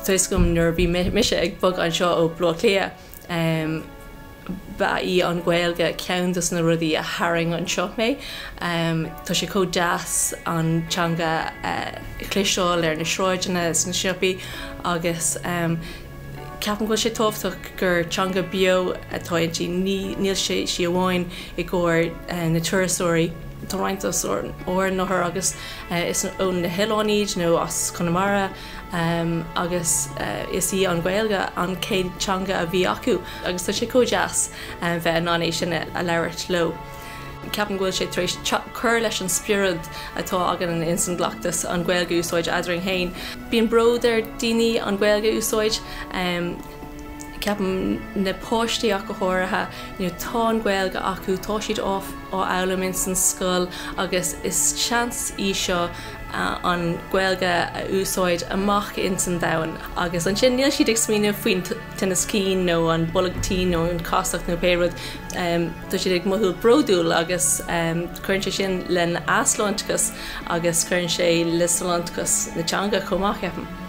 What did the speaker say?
tuis gom nuair bhí mise ag bog an seo ó Blua Clia ba í an Gaeilge ceantas na rudaí a haring an seo mé. Tá sé có deas an teanga chliseáil ar na sráideanna na siopaí agus ceapan go sé tóbhtach gur teanga bio atá intí níl sé si amháin I gcóir na tuarasóirí tá rointas ó nachir agus is ón na Hiláníd nó as Connemara agus is í an Gaeilge an céad teanga a bhí acu agus tá sé có deas bheith an ánéis sin a leirt lo. Ceapan ghfuil sé tar éis chur leis an spiorad atá agan an instant glachtas an Gaeilge úsáid adring hain. Bíon bróidir daoine an Gaeilge úsáid ceapan na póistíach go háirithe tá an Gaeilge acu tá siad á elam in san scoil agus is chans í seo an Gaeilge úsáid amach in san domhan agus an sin níl siad ag smíonn faoin tinnas cín nó an bolachtín nó an cásteach nó péiread tá siad ag mothúil bródúil agus chuann sé sin len aslanticus agus chuann sé lislanticus na teanga chomach ceapan.